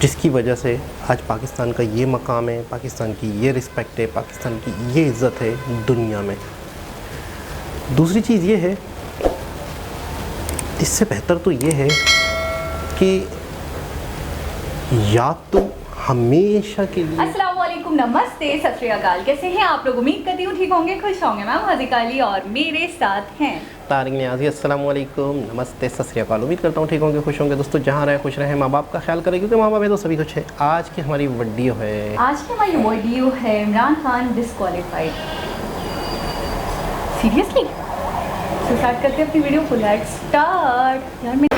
जिसकी वजह से आज पाकिस्तान का ये मकाम है, पाकिस्तान की ये रिस्पेक्ट है, पाकिस्तान की ये इज़्ज़त है दुनिया में। दूसरी चीज़ ये है, इससे बेहतर तो ये है कि या तो हमेशा के लिए अस्सलाम वालेकुम, नमस्ते, सत श्री अकाल। कैसे हैं आप लोग? उम्मीद करती हूँ ठीक होंगे, खुश होंगे। मैं हाजिका अली और मेरे साथ हैं तारिक नियाज़ी। अस्सलाम वालेकुम, नमस्ते, सत श्री अकाल। उम्मीद करता हूँ ठीक होंगे, खुश होंगे। दोस्तों जहाँ रहे खुश रहें, माँ बाप का ख्याल करें, क्योंकि माँ बाप है तो सभी कुछ है। आज की हमारी वीडियो है इमरान खान डिस्क्वालीफाइड। सीरियसली? तो स्टार्ट करते हैं अपनी वीडियो को। लेट्स स्टार्ट यार। मैं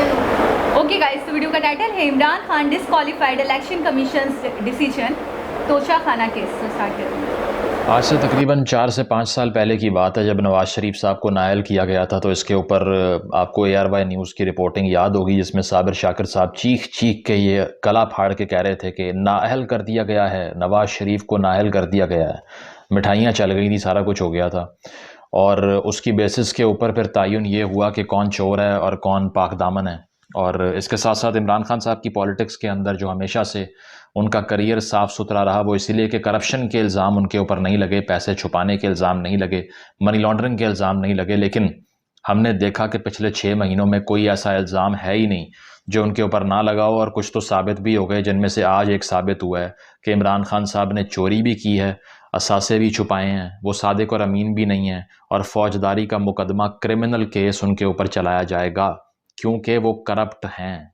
ओके गाइस, तो वीडियो का टाइटल है Imran Khan disqualified, election commission decision, Toshakhana case. तो स्टार्ट करते हैं। आज से तकरीबन 4 से 5 साल पहले की बात है, जब नवाज़ शरीफ साहब को नाअहल किया गया था। तो इसके ऊपर आपको ARY न्यूज़ की रिपोर्टिंग याद होगी, जिसमें साबिर शाकिर साहब चीख चीख के ये गला फाड़ के कह रहे थे कि नाअहल कर दिया गया है, नवाज़ शरीफ को नाअहल कर दिया गया है। मिठाइयाँ चल गई थी, सारा कुछ हो गया था। और उसकी बेसिस के ऊपर फिर तयन ये हुआ कि कौन चोर है और कौन पाकदामन है। और इसके साथ साथ इमरान खान साहब की पॉलिटिक्स के अंदर जो हमेशा से उनका करियर साफ़ सुथरा रहा, वो इसीलिए कि करप्शन के इल्ज़ाम उनके ऊपर नहीं लगे, पैसे छुपाने के इल्ज़ाम नहीं लगे, मनी लॉन्ड्रिंग के इल्ज़ाम नहीं लगे। लेकिन हमने देखा कि पिछले 6 महीनों में कोई ऐसा इल्ज़ाम है ही नहीं जो उनके ऊपर ना लगा हो। और कुछ तो साबित भी हो गए, जिनमें से आज एक साबित हुआ है कि इमरान खान साहब ने चोरी भी की है, असासे भी छुपाए हैं, वो सादिक और अमीन भी नहीं है, और फौजदारी का मुकदमा, क्रिमिनल केस उनके ऊपर चलाया जाएगा, क्योंकि वो करप्ट हैं।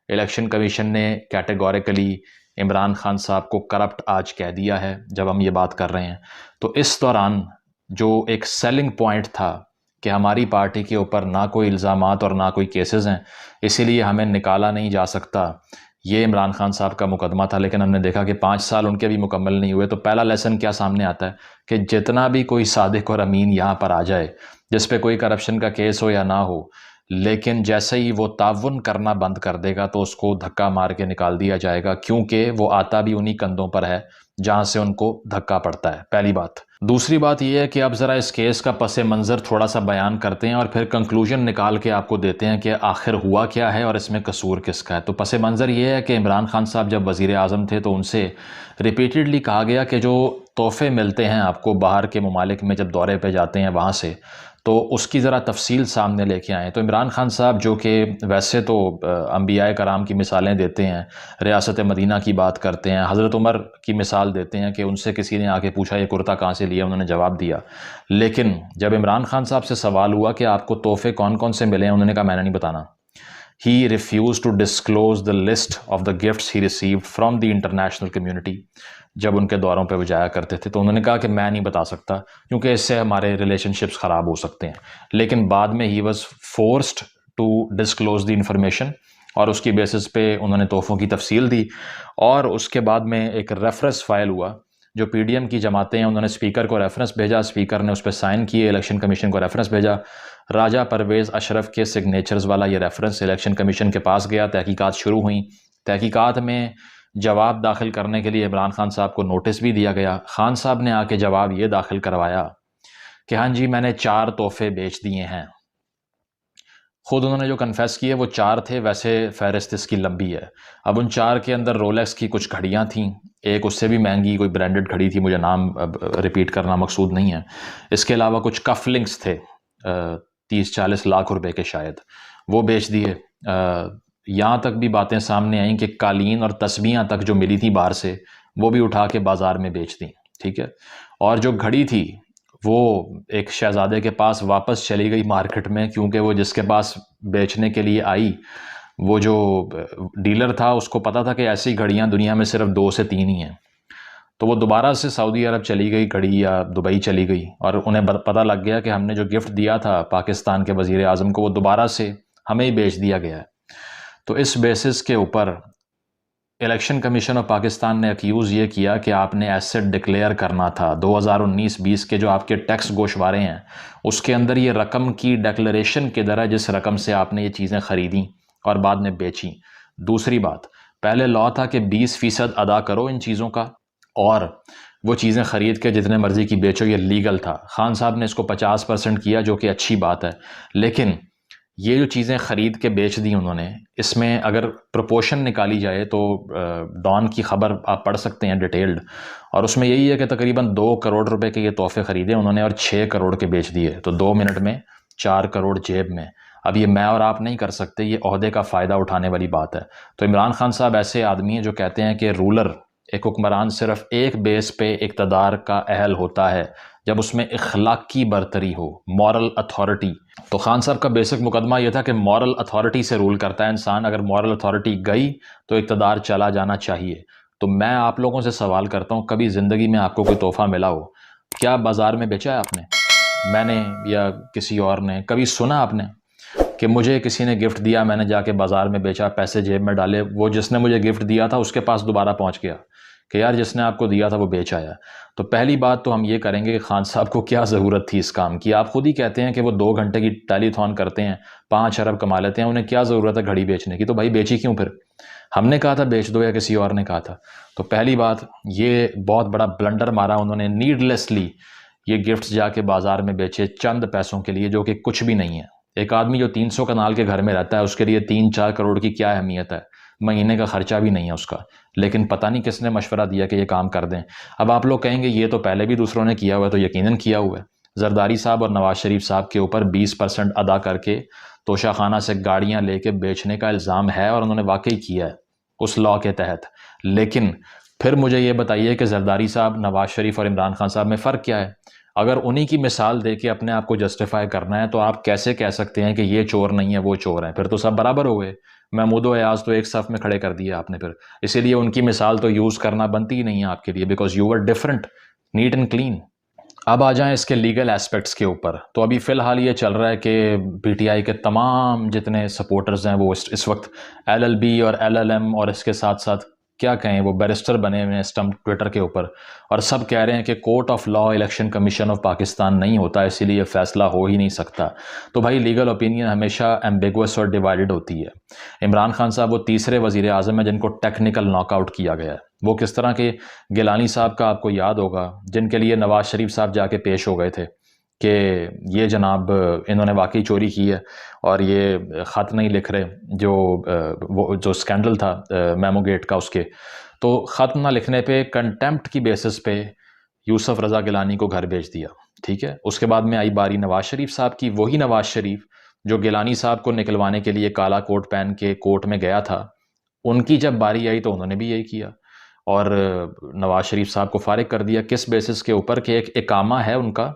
इलेक्शन कमीशन ने कैटेगोरिकली इमरान खान साहब को करप्ट आज कह दिया है जब हम ये बात कर रहे हैं। तो इस दौरान जो एक सेलिंग पॉइंट था कि हमारी पार्टी के ऊपर ना कोई इल्ज़ामात और ना कोई केसेस हैं, इसीलिए हमें निकाला नहीं जा सकता, ये इमरान खान साहब का मुकदमा था। लेकिन हमने देखा कि 5 साल उनके भी मुकम्मल नहीं हुए। तो पहला लेसन क्या सामने आता है कि जितना भी कोई सादिक और अमीन यहाँ पर आ जाए, जिस पे कोई करप्शन का केस हो या ना हो, लेकिन जैसे ही वो ताउन करना बंद कर देगा तो उसको धक्का मार के निकाल दिया जाएगा, क्योंकि वो आता भी उन्हीं कंधों पर है जहाँ से उनको धक्का पड़ता है। पहली बात। दूसरी बात यह है कि अब ज़रा इस केस का पस मंज़र थोड़ा सा बयान करते हैं और फिर कंक्लूजन निकाल के आपको देते हैं कि आखिर हुआ क्या है और इसमें कसूर किसका है। तो पस मंज़र ये है कि इमरान खान साहब जब वज़ीर आज़म थे तो उनसे रिपीटेडली कहा गया कि जो तोहफ़े मिलते हैं आपको बाहर के ममालिक में जब दौरे पे जाते हैं वहाँ से, तो उसकी ज़रा तफसील सामने लेके आएँ। तो इमरान खान साहब, जो कि वैसे तो अंबियाए कराम की मिसालें देते हैं, रियासत मदीना की बात करते हैं, हज़रत उमर की मिसाल देते हैं कि उनसे किसी ने आके पूछा ये कुर्ता कहाँ से लिया, उन्होंने जवाब दिया। लेकिन जब इमरान खान साहब से सवाल हुआ कि आपको तोहफ़े कौन कौन से मिले हैं, उन्होंने कहा मैंने नहीं बताना। He refused to disclose the list of the gifts he received from the international community। जब उनके दौरों पे वो जाया करते थे तो उन्होंने कहा कि मैं नहीं बता सकता, क्योंकि इससे हमारे रिलेशनशिप्स ख़राब हो सकते हैं। लेकिन बाद में ही was forced to disclose the information, और उसकी बेसिस पे उन्होंने तोहफ़ों की तफसील दी। और उसके बाद में एक रेफरेंस फाइल हुआ, जो PDM की जमातें हैं उन्होंने स्पीकर को रेफरेंस भेजा, स्पीकर ने उस पर साइन किए, इलेक्शन कमीशन को रेफरेंस भेजा। राजा परवेज़ अशरफ के सिग्नेचर्स वाला ये रेफरेंस इलेक्शन कमीशन के पास गया, तहकीकात शुरू हुई। तहकीकात में जवाब दाखिल करने के लिए इमरान खान साहब को नोटिस भी दिया गया। खान साहब ने आके जवाब ये दाखिल करवाया कि हाँ जी, मैंने 4 तोहफ़े बेच दिए हैं। ख़ुद उन्होंने जो कन्फेस किए वो 4 थे, वैसे फ़हरिस्त इसकी लंबी है। अब उन 4 के अंदर रोलेक्स की कुछ घड़ियाँ थीं, एक उससे भी महंगी कोई ब्रांडेड घड़ी थी, मुझे नाम अब रिपीट करना मकसूद नहीं है। इसके अलावा कुछ कफ लिंक्स थे 30-40 लाख रुपए के शायद, वो बेच दिए। यहाँ तक भी बातें सामने आई कि कालीन और तस्बीहां तक जो मिली थी बाहर से, वो भी उठा के बाज़ार में बेच दी। ठीक है। और जो घड़ी थी वो एक शहज़ादे के पास वापस चली गई मार्केट में, क्योंकि वो जिसके पास बेचने के लिए आई, वो जो डीलर था उसको पता था कि ऐसी घड़ियाँ दुनिया में सिर्फ 2 से 3 ही हैं। तो वो दोबारा से सऊदी अरब चली गई घड़ी, या दुबई चली गई, और उन्हें पता लग गया कि हमने जो गिफ्ट दिया था पाकिस्तान के वज़ीर आज़म को, वो दोबारा से हमें ही बेच दिया गया है। तो इस बेसिस के ऊपर इलेक्शन कमीशन ऑफ पाकिस्तान ने एक्यूज़ ये किया कि आपने एसेट डिक्लेयर करना था। 2019-20 के जो आपके टैक्स गोशवारे हैं उसके अंदर ये रकम की डिक्लेरेशन किधर है, जिस रकम से आपने ये चीज़ें ख़रीदी और बाद में बेची। दूसरी बात, पहले लॉ था कि 20% अदा करो इन चीज़ों का, और वो चीज़ें ख़रीद के जितने मर्ज़ी की बेचो, ये लीगल था। खान साहब ने इसको 50% किया, जो कि अच्छी बात है। लेकिन ये जो चीज़ें ख़रीद के बेच दी उन्होंने, इसमें अगर प्रोपोर्शन निकाली जाए तो डॉन की ख़बर आप पढ़ सकते हैं डिटेल्ड, और उसमें यही है कि तकरीबन 2 करोड़ रुपए के ये तोहफ़े ख़रीदे उन्होंने और 6 करोड़ के बेच दिए। तो 2 मिनट में 4 करोड़ जेब में। अब ये मैं और आप नहीं कर सकते, ये ओहदे का फ़ायदा उठाने वाली बात है। तो इमरान खान साहब ऐसे आदमी हैं जो कहते हैं कि रूलर, एक हुक्मरान सिर्फ एक बेस पे इक़्तिदार का अहल होता है जब उसमें इखलाकी बरतरी हो, मॉरल अथॉरिटी। तो खान साहब का बेसिक मुकदमा यह था कि मॉरल अथॉरिटी से रूल करता है इंसान, अगर मॉरल अथॉरिटी गई तो इक़्तिदार चला जाना चाहिए। तो मैं आप लोगों से सवाल करता हूँ, कभी ज़िंदगी में आपको कोई तोहफ़ा मिला हो, क्या बाज़ार में बेचा है आपने, मैंने या किसी और ने? कभी सुना आपने कि मुझे किसी ने गिफ्ट दिया, मैंने जाके बाज़ार में बेचा, पैसे जेब में डाले, वो जिसने मुझे गिफ्ट दिया था उसके पास दोबारा पहुंच गया कि यार जिसने आपको दिया था वो बेच आया? तो पहली बात तो हम ये करेंगे कि खान साहब को क्या ज़रूरत थी इस काम की। आप खुद ही कहते हैं कि वो 2 घंटे की टेलीथॉन करते हैं, 5 अरब कमा लेते हैं, उन्हें क्या ज़रूरत है घड़ी बेचने की? तो भाई बेची क्यों फिर? हमने कहा था बेच दो या किसी और ने कहा था? तो पहली बात, ये बहुत बड़ा ब्लंडर मारा उन्होंने, नीडलेसली ये गिफ्ट्स जाके बाज़ार में बेचे चंद पैसों के लिए, जो कि कुछ भी नहीं है। एक आदमी जो 300 कनाल के घर में रहता है उसके लिए 3-4 करोड़ की क्या अहमियत है, महीने का खर्चा भी नहीं है उसका। लेकिन पता नहीं किसने मशवरा दिया कि ये काम कर दें। अब आप लोग कहेंगे ये तो पहले भी दूसरों ने किया हुआ है, तो यकीनन किया हुआ है। जरदारी साहब और नवाज शरीफ साहब के ऊपर 20% अदा करके तोशाखाना से गाड़ियां लेके बेचने का इल्ज़ाम है और उन्होंने वाकई किया है उस लॉ के तहत। लेकिन फिर मुझे ये बताइए कि जरदारी साहब, नवाज शरीफ और इमरान खान साहब में फ़र्क क्या है? अगर उन्हीं की मिसाल दे के अपने आप को जस्टिफाई करना है तो आप कैसे कह सकते हैं कि ये चोर नहीं है वो चोर है? फिर तो सब बराबर हो गए। महमूद व अयाज तो एक सफ़ में खड़े कर दिए आपने फिर। इसीलिए उनकी मिसाल तो यूज़ करना बनती ही नहीं है आपके लिए, because you are different, neat and clean. अब आ जाएं इसके लीगल एस्पेक्ट्स के ऊपर। तो अभी फ़िलहाल ये चल रहा है कि पीटीआई के तमाम जितने सपोर्टर्स हैं वो इस वक्त एलएलबी और एलएलएम और इसके साथ साथ क्या कहें वो बैरिस्टर बने हुए हैं स्टम्प ट्विटर के ऊपर, और सब कह रहे हैं कि court of law election commission of Pakistan नहीं होता, इसीलिए फैसला हो ही नहीं सकता। तो भाई लीगल ओपिनियन हमेशा एम्बिगुअस और डिवाइडेड होती है। इमरान खान साहब वो तीसरे वज़ीर आज़म हैं जिनको टेक्निकल नॉकआउट किया गया है। वो किस तरह के, गिलानी साहब का आपको याद होगा, जिनके लिए नवाज शरीफ साहब जाके पेश हो गए थे कि ये जनाब इन्होंने वाकई चोरी की है और ये ख़त नहीं लिख रहे, जो वो जो स्कैंडल था मेमो गेट का, उसके तो ख़त ना लिखने पे कंटेम्प्ट की बेसिस पे यूसुफ रज़ा गिलानी को घर भेज दिया। ठीक है, उसके बाद में आई बारी नवाज शरीफ साहब की। वही नवाज शरीफ जो गिलानी साहब को निकलवाने के लिए काला कोट पहन के कोर्ट में गया था, उनकी जब बारी आई तो उन्होंने भी यही किया और नवाज शरीफ साहब को फारिग कर दिया। किस बेसिस के ऊपर? कि एक इकामा है उनका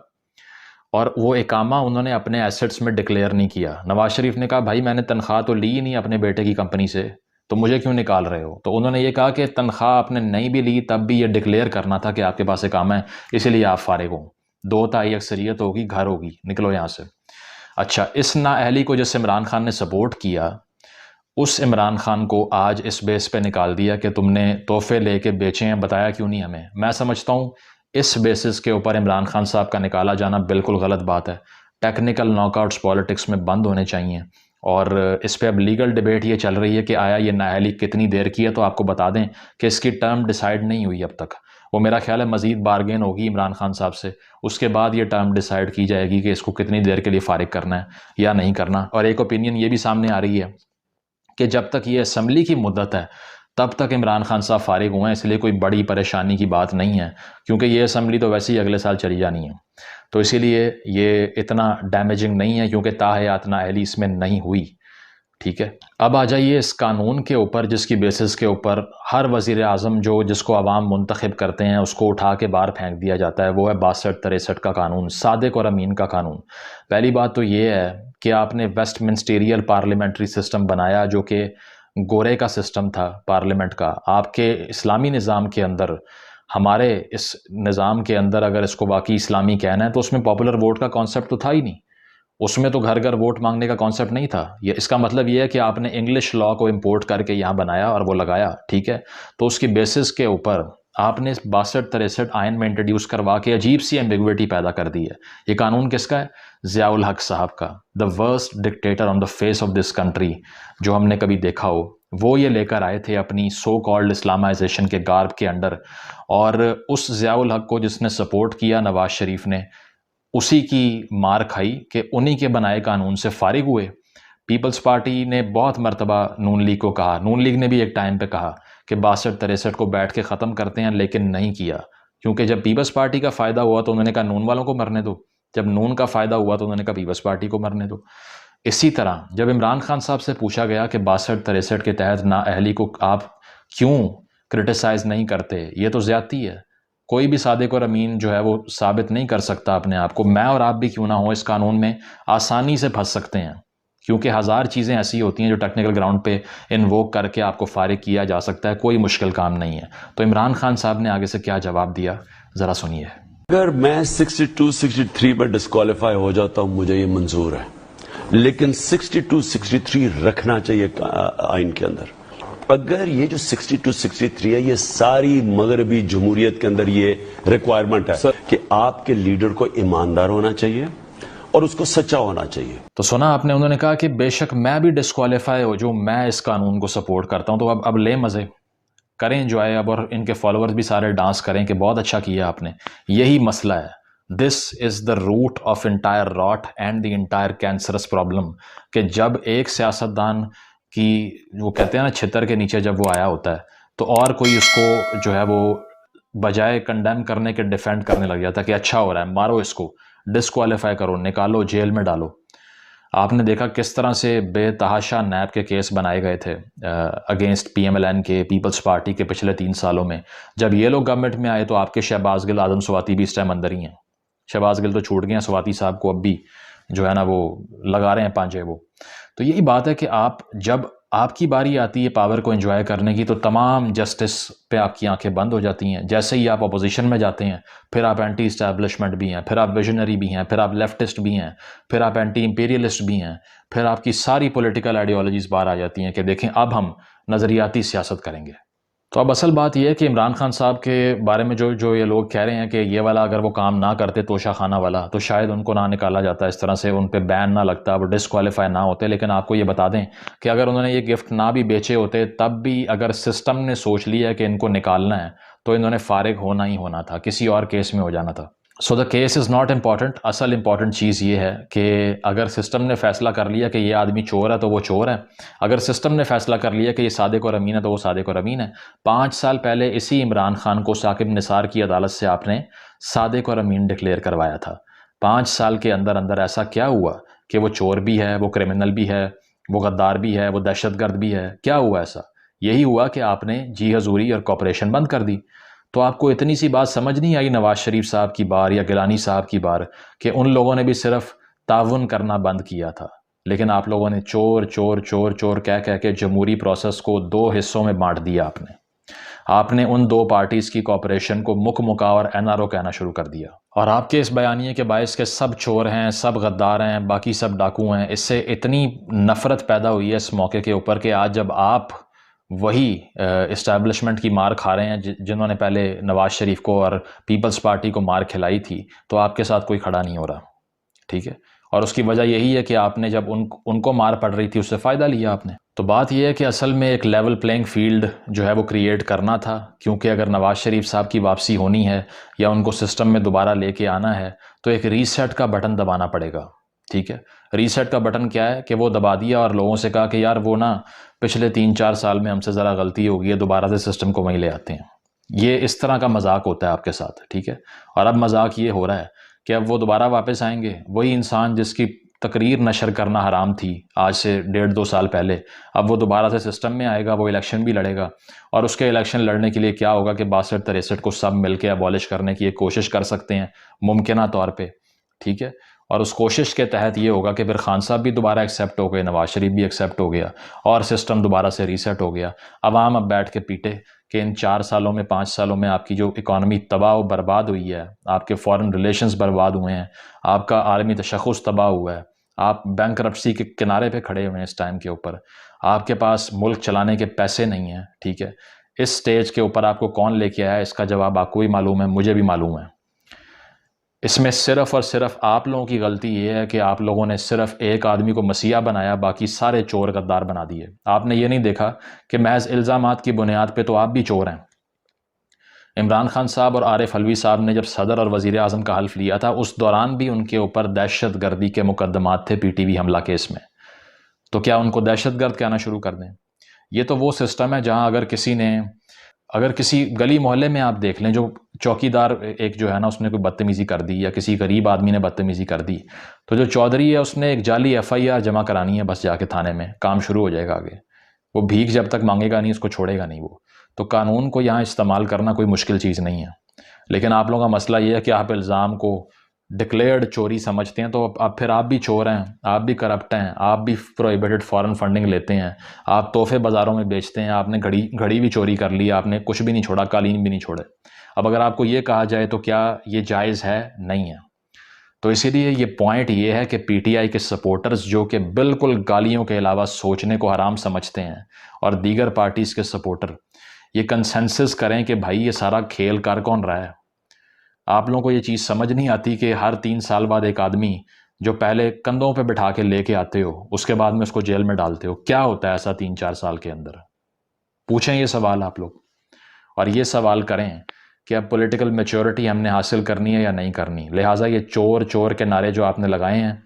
और वो इकामा उन्होंने अपने एसेट्स में डिक्लेयर नहीं किया। नवाज शरीफ ने कहा भाई मैंने तनख्वाह तो ली ही नहीं अपने बेटे की कंपनी से, तो मुझे क्यों निकाल रहे हो? तो उन्होंने ये कहा कि तनख्वाह आपने नहीं भी ली तब भी ये डिक्लेयर करना था कि आपके पास इकामा है, इसीलिए आप फारिग हो। 2 तिहाई अक्सरियत होगी, घर होगी, निकलो यहाँ से। अच्छा, इस नाअहली को जिस इमरान खान ने सपोर्ट किया, उस इमरान खान को आज इस बेस पे निकाल दिया कि तुमने तोहफे लेके बेचे हैं, बताया क्यों नहीं हमें। मैं समझता हूँ इस बेसिस के ऊपर इमरान खान साहब का निकाला जाना बिल्कुल गलत बात है। टेक्निकल नॉकआउट्स पॉलिटिक्स में बंद होने चाहिए और इस पे अब लीगल डिबेट ये चल रही है कि आया ये नाअहली कितनी देर की है। तो आपको बता दें कि इसकी टर्म डिसाइड नहीं हुई अब तक। वो मेरा ख्याल है मज़ीद बारगेन होगी इमरान खान साहब से, उसके बाद ये टर्म डिसाइड की जाएगी कि इसको कितनी देर के लिए फारिग करना है या नहीं करना। और एक ओपिनियन ये भी सामने आ रही है कि जब तक ये असम्बली की मुद्दत है तब तक इमरान खान साहब फारिग हुए हैं, इसलिए कोई बड़ी परेशानी की बात नहीं है, क्योंकि ये असम्बली तो वैसे ही अगले साल चली जानी है। तो इसीलिए ये इतना डैमेजिंग नहीं है, क्योंकि ताहयात नाअहली इसमें नहीं हुई। ठीक है, अब आ जाइए इस कानून के ऊपर जिसकी बेसिस के ऊपर हर वज़ीर आज़म जो जिसको आवाम मुंतखब करते हैं उसको उठा के बाहर फेंक दिया जाता है। वो है 62-63 का कानून, सादिक और अमीन का कानून। पहली बात तो ये है कि आपने वेस्टमिंस्टीरियल पार्लियामेंट्री सिस्टम बनाया जो कि गोरे का सिस्टम था पार्लियामेंट का। आपके इस्लामी निज़ाम के अंदर, हमारे इस निज़ाम के अंदर अगर इसको वाकई इस्लामी कहना है तो उसमें पॉपुलर वोट का कॉन्सेप्ट तो था ही नहीं। उसमें तो घर घर वोट मांगने का कॉन्सेप्ट नहीं था। ये इसका मतलब ये है कि आपने इंग्लिश लॉ को इंपोर्ट करके यहाँ बनाया और वो लगाया। ठीक है, तो उसकी बेसिस के ऊपर आपने 62-63 आयन में इंट्रोड्यूस करवा के अजीब सी एम्बिग्विटी पैदा कर दी है। ये कानून किसका है? ज़ियाउल हक साहब का, the worst dictator on the face of this country जो हमने कभी देखा हो। वो ये लेकर आए थे अपनी सो कॉल्ड इस्लामाइजेशन के गार्ब के अंडर, और उस ज़ियाउल हक को जिसने सपोर्ट किया नवाज शरीफ ने, उसी की मार खाई कि उन्हीं के बनाए कानून से फारिग हुए। पीपल्स पार्टी ने बहुत मरतबा नून लीग को कहा, नून लीग ने भी एक टाइम पे कहा कि 62-63 को बैठ के ख़त्म करते हैं, लेकिन नहीं किया, क्योंकि जब पीपल्स पार्टी का फ़ायदा हुआ तो उन्होंने कहा नून वालों को मरने दो, जब नून का फ़ायदा हुआ तो उन्होंने कहा पीपल्स पार्टी को मरने दो। इसी तरह जब इमरान खान साहब से पूछा गया कि 62-63 के तहत नाअहली को आप क्यों क्रिटिसाइज़ नहीं करते, ये तो ज़्यादती है, कोई भी सादिक और अमीन जो है वो साबित नहीं कर सकता अपने आप को, मैं और आप भी क्यों ना हो इस कानून में आसानी से फंस सकते हैं, क्योंकि हज़ार चीज़ें ऐसी होती हैं जो टेक्निकल ग्राउंड पे इन्वोक करके आपको फारिग किया जा सकता है, कोई मुश्किल काम नहीं है। तो इमरान खान साहब ने आगे से क्या जवाब दिया, ज़रा सुनिए। अगर मैं 62-63 पर डिस्क्वालीफाई हो जाता हूं, मुझे ये मंजूर है, लेकिन 62-63 रखना चाहिए आइन के अंदर। अगर ये जो 62-63 है, ये सारी मगरबी जमहूरियत के अंदर ये रिक्वायरमेंट है कि आपके लीडर को ईमानदार होना चाहिए और उसको सच्चा होना चाहिए। तो सुना आपने, उन्होंने कहा कि बेशक मैं भी डिस्क्वालीफाई हो जो मैं इस कानून को सपोर्ट करता हूं, तो अब ले मज़े करें, एंजॉय अब, और इनके फॉलोअर्स भी सारे डांस करें कि बहुत अच्छा किया आपने। यही मसला है, this is the root of entire rot and the entire cancerous problem, कि जब एक सियासतदान की वो कहते हैं ना छितर के नीचे जब वो आया होता है, तो और कोई उसको जो है वो बजाय कंडेम करने के डिफेंड करने लग जाता है कि अच्छा हो रहा है, मारो इसको, डिस्क्वालीफाई करो, निकालो, जेल में डालो। आपने देखा किस तरह से बेतहाशा नैब के केस बनाए गए थे अगेंस्ट PMLN के, पीपल्स पार्टी के पिछले 3 सालों में। जब ये लोग गवर्नमेंट में आए तो आपके शहबाज गिल, आदम स्वाति भी इस टाइम अंदर ही हैं। शहबाज गिल तो छूट गए हैं, स्वाति साहब को अब भी जो है ना वो लगा रहे हैं पांजे वो। तो यही बात है कि आप जब आपकी बारी आती है पावर को एंजॉय करने की, तो तमाम जस्टिस पे आपकी आंखें बंद हो जाती हैं। जैसे ही आप अपोजिशन में जाते हैं, फिर आप एंटी इस्टेब्लिशमेंट भी हैं, फिर आप विजनरी भी हैं, फिर आप लेफ्टिस्ट भी हैं, फिर आप एंटी इंपीरियलिस्ट भी हैं, फिर आपकी सारी पॉलिटिकल आइडियोलॉजीज़ बाहर आ जाती हैं कि देखें अब हम नज़रियाती सियासत करेंगे। तो अब असल बात यह है कि इमरान खान साहब के बारे में जो ये लोग कह रहे हैं कि ये वाला अगर वो काम ना करते, तोशा खाना वाला, तो शायद उनको ना निकाला जाता, इस तरह से उन पे बैन ना लगता, वो डिस्क्वालीफाई ना होते। लेकिन आपको ये बता दें कि अगर उन्होंने ये गिफ्ट ना भी बेचे होते, तब भी अगर सिस्टम ने सोच लिया है कि इनको निकालना है, तो इन्होंने फारिग होना ही होना था, किसी और केस में हो जाना था। So the case is not important. असल इम्पॉर्टेंट चीज़ ये है कि अगर सिस्टम ने फैसला कर लिया कि ये आदमी चोर है तो वो चोर है, अगर सिस्टम ने फैसला कर लिया कि ये सादिक और अमीन है तो वो सादिक और अमीन है। 5 साल पहले इसी इमरान खान को साकिब निसार की अदालत से आपने सादिक और अमीन डिक्लेयर करवाया था। 5 साल के अंदर अंदर ऐसा क्या हुआ कि वो चोर भी है, वो क्रिमिनल भी है, वो गद्दार भी है, वो दहशतगर्द भी है? क्या हुआ ऐसा? यही हुआ कि आपने जी हजूरी और कॉपरेशन बंद कर दी। तो आपको इतनी सी बात समझ नहीं आई नवाज शरीफ साहब की बार या गिलानी साहब की बार कि उन लोगों ने भी सिर्फ ताउन करना बंद किया था, लेकिन आप लोगों ने चोर चोर चोर चोर कह कह के जमहूरी प्रोसेस को 2 हिस्सों में बांट दिया। आपने उन 2 पार्टीज़ की कॉपरेशन को मुका और NRO कहना शुरू कर दिया। और आपके इस बयानिए के बायस के सब चोर हैं, सब गद्दार हैं, बाकी सब डाकू हैं, इससे इतनी नफ़रत पैदा हुई है इस मौके के ऊपर कि आज जब आप वही इस्टेब्लिशमेंट की मार खा रहे हैं जिन्होंने पहले नवाज शरीफ को और पीपल्स पार्टी को मार खिलाई थी, तो आपके साथ कोई खड़ा नहीं हो रहा, ठीक है। और उसकी वजह यही है कि आपने जब उनको मार पड़ रही थी उससे फ़ायदा लिया आपने। तो बात यह है कि असल में एक लेवल प्लेइंग फील्ड जो है वो क्रिएट करना था, क्योंकि अगर नवाज शरीफ साहब की वापसी होनी है या उनको सिस्टम में दोबारा लेके आना है तो एक रीसेट का बटन दबाना पड़ेगा, ठीक है। रीसेट का बटन क्या है कि वो दबा दिया और लोगों से कहा कि यार वो ना पिछले 3-4 साल में हमसे ज़रा गलती हो गई है, दोबारा से सिस्टम को वहीं ले आते हैं। ये इस तरह का मजाक होता है आपके साथ, ठीक है। और अब मजाक ये हो रहा है कि अब वो दोबारा वापस आएंगे, वही इंसान जिसकी तकरीर नशर करना हराम थी आज से 1.5-2 साल पहले, अब वो दोबारा से सिस्टम में आएगा, वो इलेक्शन भी लड़ेगा। और उसके इलेक्शन लड़ने के लिए क्या होगा कि 62-63 को सब मिलकर अबॉलिश करने की एक कोशिश कर सकते हैं मुमकिना तौर पर, ठीक है। और उस कोशिश के तहत ये होगा कि फिर खान साहब भी दोबारा एक्सेप्ट हो गए, नवाज शरीफ भी एक्सेप्ट हो गया और सिस्टम दोबारा से रीसेट हो गया। अवाम अब बैठ के पीटे कि इन 4 सालों में 5 सालों में आपकी जो इकॉनमी तबाह व बर्बाद हुई है, आपके फॉरेन रिलेशंस बर्बाद हुए हैं, आपका आलमी तशख़्ख़ुस तबाह हुआ है, आप बैंकरप्सी के किनारे पे खड़े हुए हैं इस टाइम के ऊपर, आपके पास मुल्क चलाने के पैसे नहीं हैं, ठीक है। इस स्टेज के ऊपर आपको कौन लेके आया, इसका जवाब आपको भी मालूम है, मुझे भी मालूम है। इसमें सिर्फ़ और सिर्फ आप लोगों की गलती ये है कि आप लोगों ने सिर्फ एक आदमी को मसीहा बनाया, बाकी सारे चोर गद्दार बना दिए। आपने ये नहीं देखा कि महज इल्ज़ामात की बुनियाद पे तो आप भी चोर हैं। इमरान खान साहब और आरिफ अलवी साहब ने जब सदर और वज़ीर आज़म का हल्फ लिया था, उस दौरान भी उनके ऊपर दहशत गर्दी के मुकदमात थे PTV हमला केस में। तो क्या उनको दहशतगर्द कहना शुरू कर दें? ये तो वो सिस्टम है जहां अगर किसी गली मोहल्ले में आप देख लें, जो चौकीदार एक जो है ना, उसने कोई बदतमीज़ी कर दी या किसी गरीब आदमी ने बदतमीज़ी कर दी, तो जो चौधरी है उसने एक जाली FIR जमा करानी है, बस जाके थाने में काम शुरू हो जाएगा आगे। वो भीख जब तक मांगेगा नहीं, उसको छोड़ेगा नहीं वो। तो कानून को यहाँ इस्तेमाल करना कोई मुश्किल चीज़ नहीं है। लेकिन आप लोगों का मसला ये है कि आप इल्ज़ाम को डिक्लेयर्ड चोरी समझते हैं, तो अब फिर आप भी चोर हैं, आप भी करप्ट हैं, आप भी प्रोहिबिटेड फॉरेन फंडिंग लेते हैं, आप तोहफे बाज़ारों में बेचते हैं, आपने घड़ी भी चोरी कर ली, आपने कुछ भी नहीं छोड़ा, कालीन भी नहीं छोड़े। अब अगर आपको ये कहा जाए तो क्या ये जायज़ है? नहीं है। तो इसीलिए ये पॉइंट ये है कि PTI के सपोर्टर्स जो कि बिल्कुल गालियों के अलावा सोचने को हराम समझते हैं, और दीगर पार्टीज़ के सपोर्टर ये कंसेंसस करें कि भाई ये सारा खेल कर कौन रहा है। आप लोगों को ये चीज़ समझ नहीं आती कि हर 3 साल बाद एक आदमी जो पहले कंधों पे बिठा के लेके आते हो, उसके बाद में उसको जेल में डालते हो, क्या होता है ऐसा 3-4 साल के अंदर? पूछें ये सवाल आप लोग, और ये सवाल करें कि अब पॉलिटिकल मैच्योरिटी हमने हासिल करनी है या नहीं करनी। लिहाजा ये चोर चोर के नारे जो आपने लगाए हैं,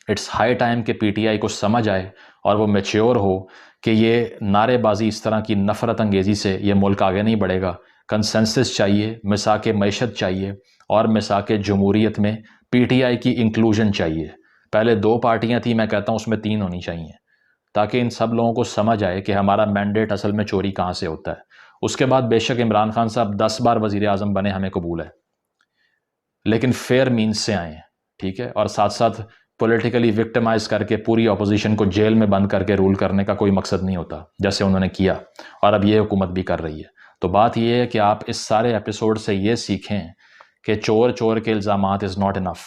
इट्स हाई टाइम कि PTI को समझ आए और वो मैच्योर हो कि ये नारेबाजी, इस तरह की नफ़रत अंगेज़ी से ये मुल्क आगे नहीं बढ़ेगा। कंसेंसस चाहिए, मिसाक मईशत चाहिए, और मिसाक जमहूरियत में PTI की इंक्लूजन चाहिए। पहले 2 पार्टियां थी, मैं कहता हूँ उसमें 3 होनी चाहिए, ताकि इन सब लोगों को समझ आए कि हमारा मैंडेट असल में चोरी कहाँ से होता है। उसके बाद बेशक इमरान खान साहब 10 बार वज़ीर आज़म बने, हमें कबूल है, लेकिन फेयर मीन्स से आए, ठीक है। और साथ साथ पॉलिटिकली विक्टिमाइज करके पूरी अपोजिशन को जेल में बंद करके रूल करने का कोई मकसद नहीं होता, जैसे उन्होंने किया और अब ये हुकूमत भी कर रही है। तो बात यह है कि आप इस सारे एपिसोड से ये सीखें कि चोर चोर के इल्ज़ामात इज़ नॉट इनफ।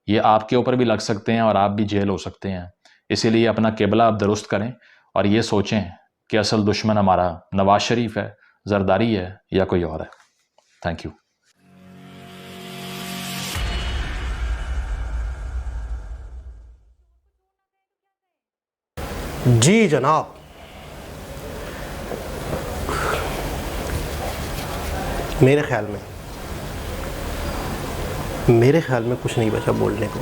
ये आपके ऊपर भी लग सकते हैं और आप भी जेल हो सकते हैं। इसीलिए अपना किबला आप दुरुस्त करें और ये सोचें कि असल दुश्मन हमारा नवाज शरीफ है, जरदारी है या कोई और है। Thank you. जी जनाब, मेरे ख्याल में कुछ नहीं बचा बोलने को।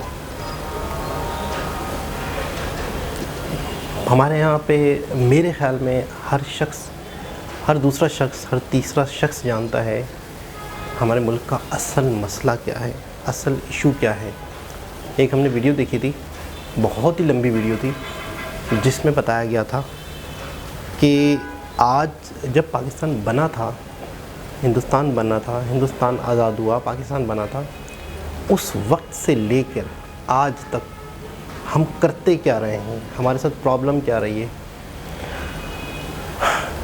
हमारे यहाँ पे मेरे ख्याल में हर शख्स, हर दूसरा शख्स, हर तीसरा शख्स जानता है हमारे मुल्क का असल मसला क्या है, असल इशू क्या है। एक हमने वीडियो देखी थी, बहुत ही लंबी वीडियो थी, जिसमें बताया गया था कि आज जब पाकिस्तान बना था, हिंदुस्तान बना था, हिंदुस्तान आज़ाद हुआ, पाकिस्तान बना था, उस वक्त से लेकर आज तक हम करते क्या रहे हैं, हमारे साथ प्रॉब्लम क्या रही है,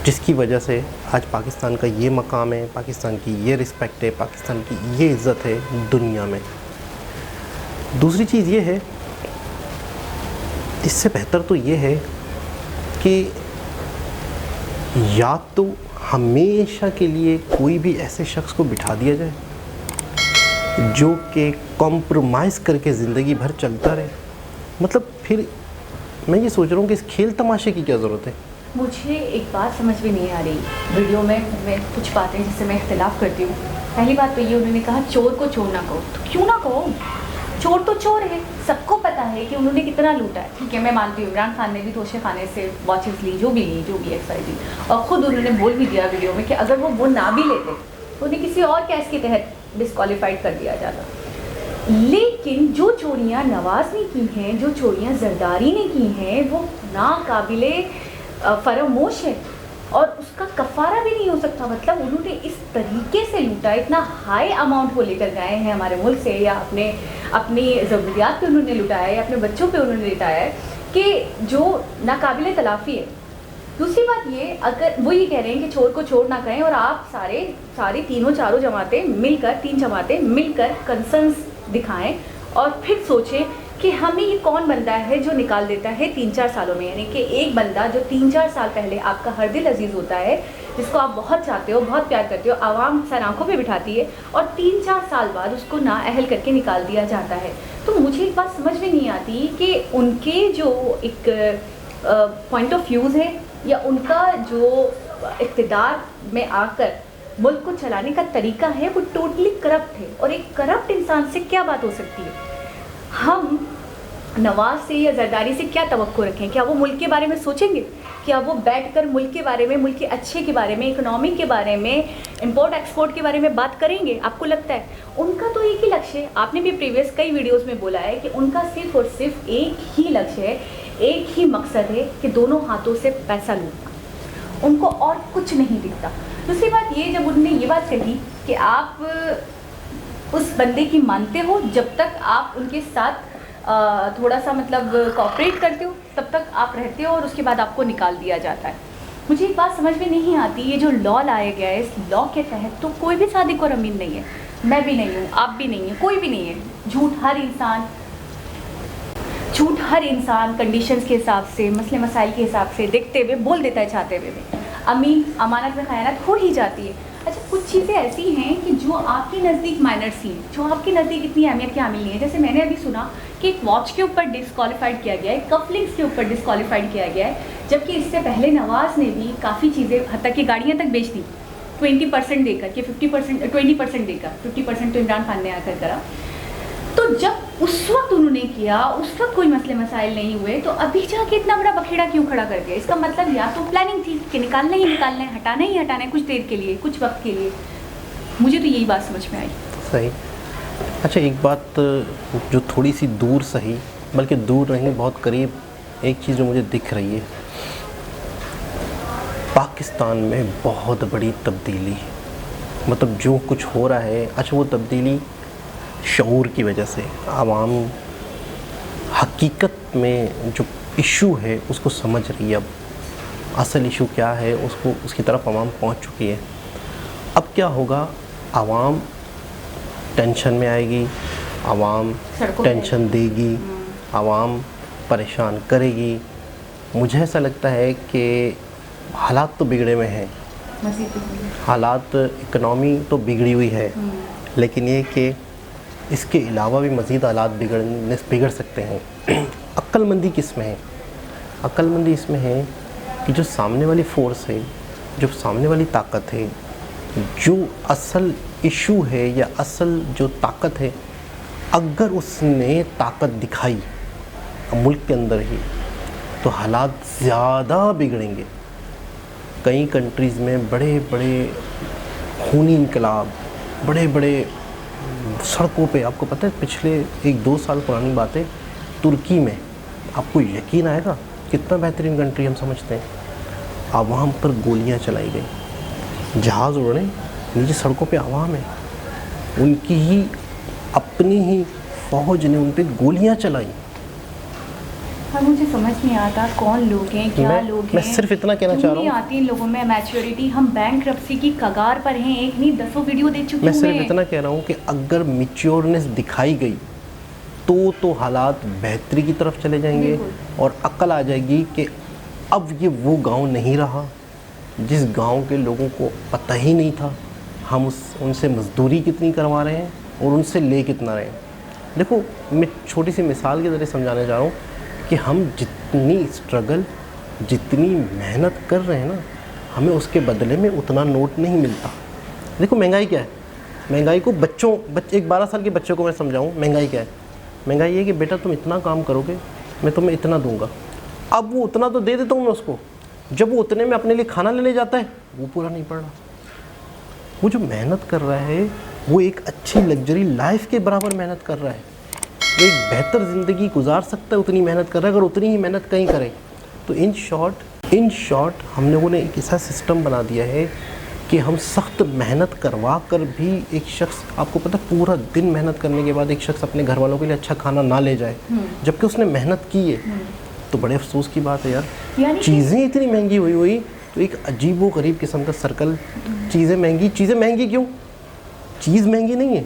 जिसकी वजह से आज पाकिस्तान का ये मकाम है, पाकिस्तान की ये रिस्पेक्ट है, पाकिस्तान की ये इज़्ज़त है दुनिया में। दूसरी चीज़ ये है, इससे बेहतर तो ये है कि या तो हमेशा के लिए कोई भी ऐसे शख्स को बिठा दिया जाए जो कि कॉम्प्रोमाइज़ करके ज़िंदगी भर चलता रहे। मतलब फिर मैं ये सोच रहा हूँ कि इस खेल तमाशे की क्या ज़रूरत है। मुझे एक बात समझ में नहीं आ रही वीडियो में, मैं कुछ बातें जिससे मैं इख्तिलाफ़ करती हूँ। पहली बात तो ये, उन्होंने कहा चोर को चोर ना कहो, तो क्यों ना कहो? चोर तो चोर है, सबको पता है कि उन्होंने कितना लूटा है। ठीक है, मैं मानती हूँ इमरान खान ने भी तोशे खाने से वॉचेस ली, जो भी XYZ, और ख़ुद उन्होंने बोल भी दिया वीडियो में कि अगर वो ना भी लेते तो उन्हें किसी और केस के तहत डिस्क्वालीफाइड कर दिया जाता। लेकिन जो चोरियाँ नवाज ने की हैं, जो चोरियाँ जरदारी ने की हैं, वो नाकाबिले फरामोश है और उसका कफ़ारा भी नहीं हो सकता। मतलब उन्होंने इस तरीके से लूटा, इतना हाई अमाउंट को लेकर गए हैं हमारे मुल्क से, या अपनी ज़रूरियात पे उन्होंने लुटाया है, या अपने बच्चों पे उन्होंने लुटाया है, कि जो नाकाबिले तलाफ़ी है। दूसरी बात ये, अगर वो ये कह रहे हैं कि चोर को चोर ना कहें, और आप सारी तीनों जमातें मिलकर, 3 जमातें मिलकर कंसर्न्स दिखाएं और फिर सोचें कि हमें ये कौन बंदा है जो निकाल देता है 3-4 सालों में। यानी कि एक बंदा जो 3-4 साल पहले आपका हर दिल अजीज़ होता है, जिसको आप बहुत चाहते हो, बहुत प्यार करते हो, आवाम सर आँखों पे बिठाती है, और 3-4 साल बाद उसको नाअहल करके निकाल दिया जाता है। तो मुझे एक बात समझ में नहीं आती कि उनके जो एक पॉइंट ऑफ व्यूज़ है, या उनका जो इक़्तिदार में आकर मुल्क को चलाने का तरीका है, वो टोटली करप्ट है। और एक करप्ट इंसान से क्या बात हो सकती है? हम नवाज से या जरदारी से क्या तवक्को रखें? क्या वो मुल्क के बारे में सोचेंगे? क्या वो बैठकर मुल्क के बारे में, मुल्क के अच्छे के बारे में, इकोनॉमी के बारे में, इंपोर्ट एक्सपोर्ट के बारे में बात करेंगे? आपको लगता है? उनका तो एक ही लक्ष्य है, आपने भी प्रीवियस कई वीडियोस में बोला है कि उनका सिर्फ और सिर्फ एक ही लक्ष्य है, एक ही मकसद है कि दोनों हाथों से पैसा लूटना। उनको और कुछ नहीं दिखता। दूसरी बात ये, जब उन्होंने ये बात कही कि आप उस बंदे की मानते हो जब तक आप उनके साथ थोड़ा सा मतलब कोऑपरेट करते हो, तब तक आप रहते हो और उसके बाद आपको निकाल दिया जाता है। मुझे एक बात समझ में नहीं आती, ये जो लॉ लाया गया है, इस लॉ के तहत तो कोई भी सादिक और अमीन नहीं है। मैं भी नहीं हूँ, आप भी नहीं है, कोई भी नहीं है। झूठ हर इंसान कंडीशंस के हिसाब से, मसले मसाइल के हिसाब से देखते हुए बोल देता है, चाहते हुए भी। अमीन अमानत में खयानत हो ही जाती है। अच्छा, कुछ चीज़ें ऐसी हैं कि जो आपके नज़दीक माइनर सी हैं, जो आपके नज़दीक इतनी अहमियत की हामिल नहीं है। जैसे मैंने अभी सुना कि एक वॉच के ऊपर डिस्क्वालीफाइड किया गया है, कफलिंग्स के ऊपर डिस्क्वालीफाइड किया गया है, जबकि इससे पहले नवाज़ ने भी काफ़ी चीज़ें, हत्ता की गाड़ियाँ तक बेच दी 20% देकर कि 50% 20% देकर, 50% तो इमरान खान ने आकर करा। तो जब उस वक्त उन्होंने किया, उस वक्त कोई मसले मसाइल नहीं हुए, तो अभी जाके इतना बड़ा बखेड़ा क्यों खड़ा कर गया? इसका मतलब या तो प्लानिंग थी कि निकालना ही निकालना है, हटाना ही हटाना है, कुछ देर के लिए, कुछ वक्त के लिए। मुझे तो यही बात समझ में आई। सही। अच्छा, एक बात जो थोड़ी सी दूर सही, बल्कि दूर नहीं, बहुत करीब, एक चीज़ जो मुझे दिख रही है, पाकिस्तान में बहुत बड़ी तब्दीली, मतलब जो कुछ हो रहा है। अच्छा, वो तब्दीली शऊर की वजह से, आवाम हकीकत में जो इशू है उसको समझ रही है। अब असल इशू क्या है उसको, उसकी तरफ आवाम पहुंच चुकी है। अब क्या होगा, आवाम टेंशन में आएगी, आवाम टेंशन देगी, आवाम परेशान करेगी। मुझे ऐसा लगता है कि हालात तो बिगड़े हुए हैं, हालात, इकनॉमी तो बिगड़ी हुई है, लेकिन ये कि इसके अलावा भी मज़ीद हालात बिगड़ सकते हैं। अक्लमंदी किस में है? अक्लमंदी इसमें है कि जो सामने वाली फ़ोर्स है, जो सामने वाली ताकत है, जो असल इशू है या असल जो ताकत है, अगर उसने ताकत दिखाई मुल्क के अंदर ही, तो हालात ज़्यादा बिगड़ेंगे। कई कंट्रीज़ में बड़े बड़े खूनी इनकलाब, बड़े बड़े सड़कों पे, आपको पता है पिछले 1-2 साल पुरानी बात है, तुर्की में, आपको यकीन आएगा कितना बेहतरीन कंट्री हम समझते हैं, आवाम पर गोलियां चलाई गई, जहाज़ उड़े, नीचे सड़कों पे आवाम है, उनकी ही अपनी ही फ़ौज ने उन पर गोलियां चलाई। हाँ, मुझे समझ नहीं आता कौन लोग हैं, क्या लोग हैं। मैं सिर्फ इतना कहना चाह रहा हूँ, आती इन लोगों में मैच्योरिटी। हम बैंकरप्सी की कगार पर हैं, एक नहीं 10 वीडियो देख चुकी हूँ। मैं सिर्फ इतना कह रहा हूँ कि अगर मैच्योरनेस दिखाई गई तो हालात बेहतरी की तरफ चले जाएंगे और अक्ल आ जाएगी कि अब ये वो गांव नहीं रहा जिस गांव के लोगों को पता ही नहीं था हम उनसे मजदूरी कितनी करवा रहे हैं और उनसे ले कितना रहे हैं। देखो, मैं छोटी सी मिसाल के ज़रिए समझाने जा रहा हूँ कि हम जितनी स्ट्रगल, जितनी मेहनत कर रहे हैं ना, हमें उसके बदले में उतना नोट नहीं मिलता। देखो, महंगाई क्या है? महंगाई को एक 12 साल के बच्चे को मैं समझाऊं, महंगाई क्या है? महंगाई है कि बेटा तुम इतना काम करोगे, मैं तुम्हें इतना दूंगा। अब वो उतना तो दे देता हूँ मैं उसको, जब वो उतने में अपने लिए खाना लेने जाता है, वो पूरा नहीं पड़ रहा। वो जो मेहनत कर रहा है, वो एक अच्छी लग्जरी लाइफ के बराबर मेहनत कर रहा है, वो एक बेहतर ज़िंदगी गुजार सकता है, उतनी मेहनत कर रहा है, अगर उतनी ही मेहनत कहीं करे तो। इन शॉर्ट हम लोगों ने एक ऐसा सिस्टम बना दिया है कि हम सख्त मेहनत करवा कर भी एक शख्स, आपको पता है, पूरा दिन मेहनत करने के बाद एक शख्स अपने घर वालों के लिए अच्छा खाना ना ले जाए, जबकि उसने मेहनत की है, तो बड़े अफसोस की बात है यार। चीज़ें इतनी महंगी हुई तो एक अजीब व गरीब किस्म का सर्कल। चीज़ें महंगी क्यों? चीज़ महंगी नहीं है,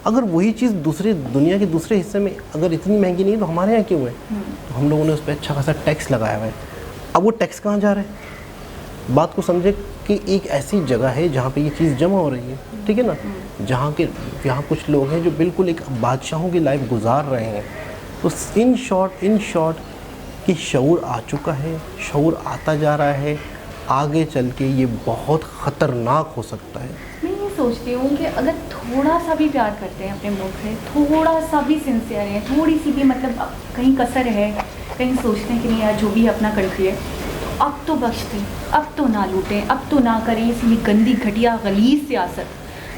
अगर वही चीज़ दुनिया के दूसरे हिस्से में अगर इतनी महंगी नहीं है तो हमारे यहाँ क्यों है? तो हम लोगों ने उस पर अच्छा खासा टैक्स लगाया हुआ है। अब वो टैक्स कहाँ जा रहा है? बात को समझे कि एक ऐसी जगह है जहाँ पे ये चीज़ जमा हो रही है, ठीक है ना, यहाँ कुछ लोग हैं जो बिल्कुल एक बादशाहों की लाइफ गुजार रहे हैं। तो इन शॉर्ट कि शऊर आ चुका है, शऊर आता जा रहा है, आगे चल के ये बहुत ख़तरनाक हो सकता है। मैं ये सोचती हूँ कि अगर थोड़ा सा भी प्यार करते हैं अपने मुल्क से, थोड़ा सा भी सिंसियर है, थोड़ी सी भी मतलब कहीं कसर है, कहीं सोचते हैं कि नहीं यार जो भी अपना कंट्री है, तो अब तो बख्श दें, अब तो ना लूटें, अब तो ना करें इसलिए गंदी घटिया गलीज सियासत।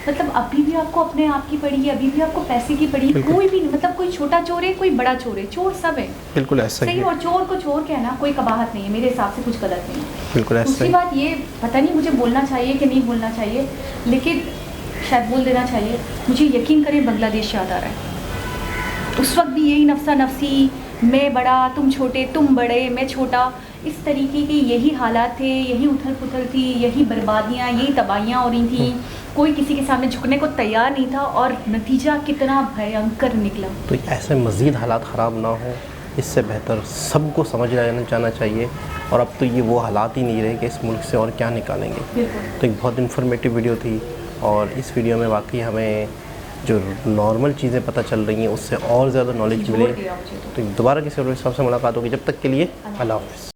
मतलब अभी भी आपको अपने आप की पड़ी है, अभी भी आपको पैसे की पड़ी है, बिल्कुल। कोई भी नहीं, मतलब कोई छोटा चोर है कोई बड़ा चोर है, चोर सब है बिल्कुल ऐसा ही सही। है, और चोर को चोर कहना कोई कबाहत नहीं है, मेरे हिसाब से कुछ गलत नहीं है। बिल्कुल ऐसा दूसरी ही। बात ये, पता नहीं मुझे बोलना चाहिए कि नहीं बोलना चाहिए, लेकिन शायद बोल देना चाहिए, मुझे यकीन करें बांग्लादेश याद आ रहा है। उस वक्त भी यही नफसा नफसी, मैं बड़ा तुम छोटे, तुम बड़े मैं छोटा, इस तरीके के यही हालात थे, यही उथल पुथल थी, यही बर्बादियाँ, यही तबाहियाँ हो रही थी, कोई किसी के सामने झुकने को तैयार नहीं था, और नतीजा कितना भयंकर निकला। तो ऐसे मज़ीद हालात ख़राब ना हो, इससे बेहतर सबको समझ जाना चाहिए। और अब तो ये वो हालात ही नहीं रहे कि इस मुल्क से और क्या निकालेंगे। बिल्कुल। तो एक बहुत इन्फॉर्मेटिव वीडियो थी, और इस वीडियो में वाकई हमें जो नॉर्मल चीज़ें पता चल रही हैं उससे और ज़्यादा नॉलेज जोड़ मिले। दिया मुझे तो। तो दोबारा किसी और हिसाब से मुलाकात होगी, जब तक के लिए अल्लाह हाफ़िज़।